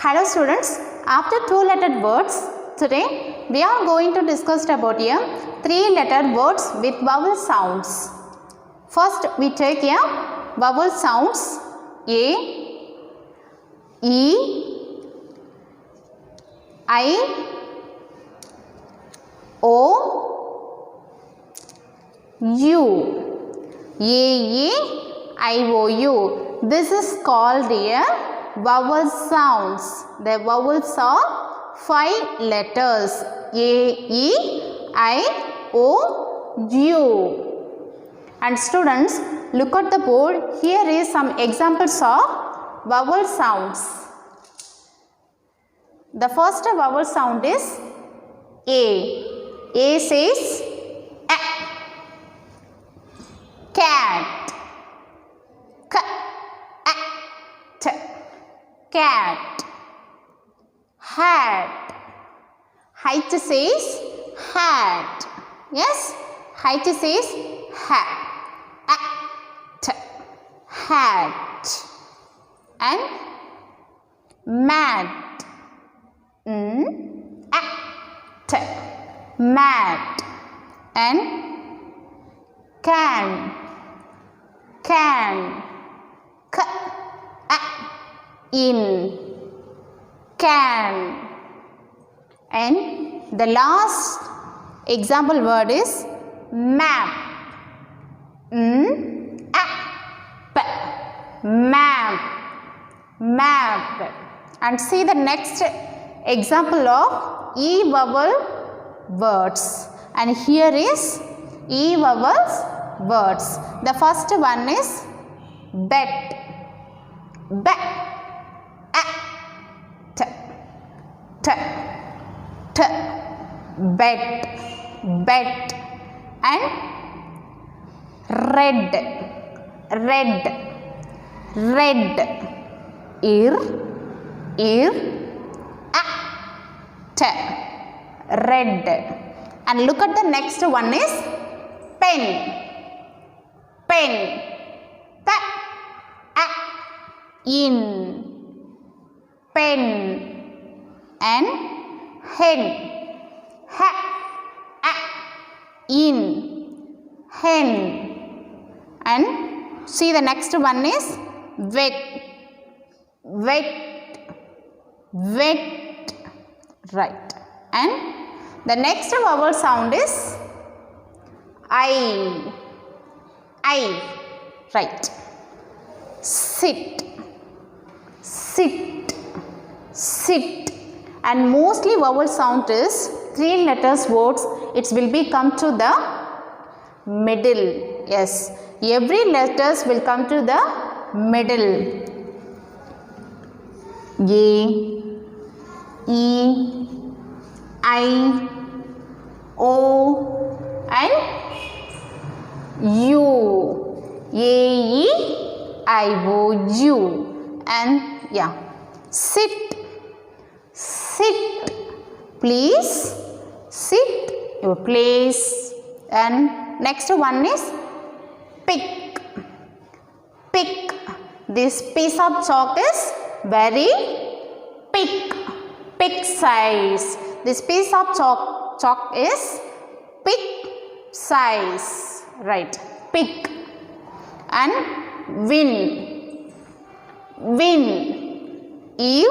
Hello students, after 2-lettered words, today we are going to discuss about a 3-lettered words with vowel sounds. First we take a vowel sounds A, E, I, O, U. A, E, I, O, U. This is called a vowel sounds. The vowels are 5 letters. A, E, I, O, U. And students, look at the board. Here is some examples of vowel sounds. The first vowel sound is A. A says A. Cat. K, A, T. Cat. Hat. Height says hat. Yes, height says hat. At. Hat. And mat. At. Mat. And can. Can. K, A, in. Can. And the last example word is map. Map. Map. And see the next example of E vowel words. And here is E vowels words. The first one is bet. Bet. T. Bet. Bet. And red. Red. Red. Ear. T. Red. And look at the next one is pen. Pen. P, A, in. Pen. And hen. H, A, in. Hen. And see the next one is wet. Wet. Wet. Right. And the next vowel sound is I. Right. Sit. Sit. Sit. And mostly vowel sound is 3 letters words. It will be come to the middle. Yes. Every letters will come to the middle. A, E, I, O, and U. A, E, I, O, U. And yeah. Sit. Sit. Please sit your place. And next one is pick. Pick. This piece of chalk is very big. Big size. This piece of chalk is big size. Right. Pick. And win. Win. E,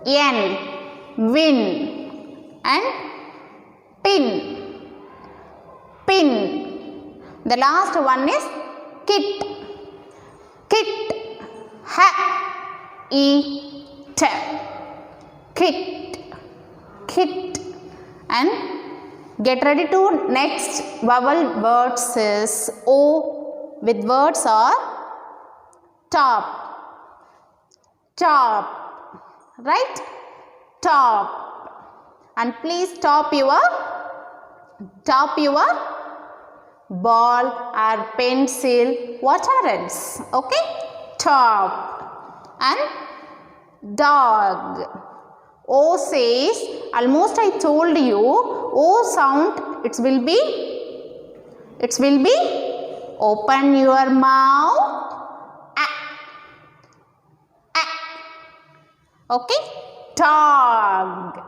N. Win. And pin. Pin. The last one is kit. Kit. H, E, T. Kit. Kit. And get ready to next vowel words is O with words are top. Top. Right? Top. And please top your ball or pencil, whatever else. Okay? Top. And dog. O says, almost I told you, O sound, it will be open your mouth. Okay, dog.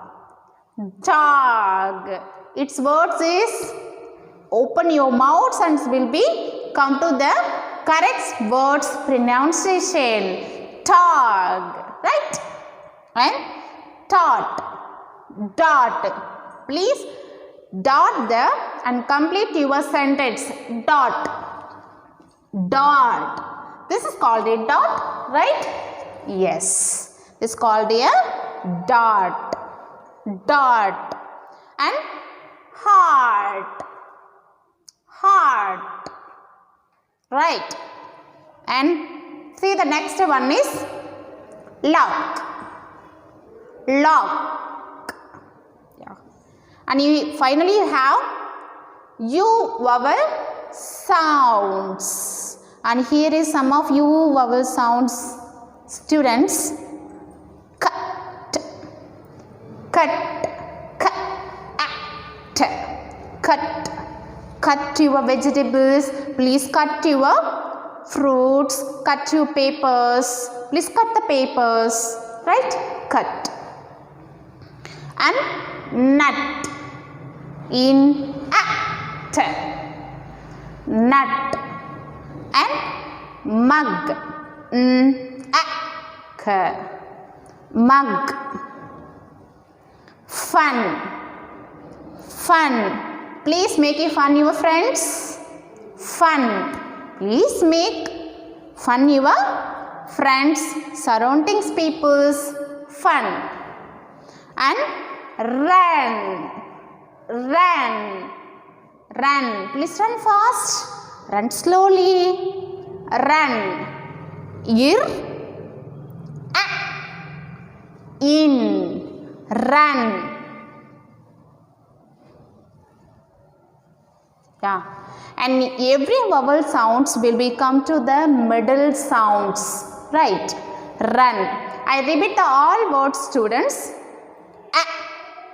Dog. Its words is, open your mouths and will be come to the correct words pronunciation. Dog, right? And dot. Dot. Please dot there and complete your sentence. Dot. Dot. This is called a dot, right? Yes. This is called a dot. Dot. And heart. Heart. Right. And see, the next one is lock. Lock. Yeah. And you finally have U vowel sounds. And here is some of U vowel sounds, students. Cut. Cut. Cut. Cut your vegetables. Please cut your fruits. Cut your papers. Please cut the papers. Right? Cut. And nut. In act. Nut. And mug. Mug. Fun. Fun. Please make it fun your friends. Fun. Please make fun your friends, surroundings, people's. Fun. And run. Run. Run. Please run fast. Run slowly. Run. In. Run. Yeah. And every vowel sounds will become to the middle sounds. Right. Run. I repeat the all words, students.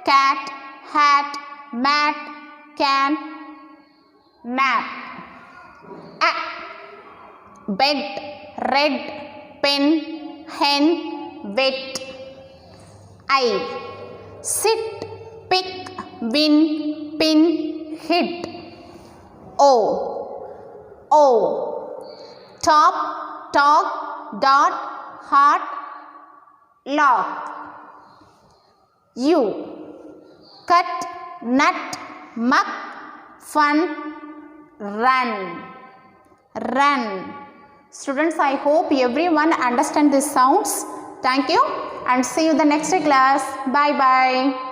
Cat, hat, mat, can, map. Bed, red, pen, hen, wet. I. Sit, pick, win, pin, hit. O. Top, talk, dot, heart, lock. U. Cut, nut, muck, fun, run. Run. Students, I hope everyone understand these sounds. Thank you and see you in the next class. Bye bye.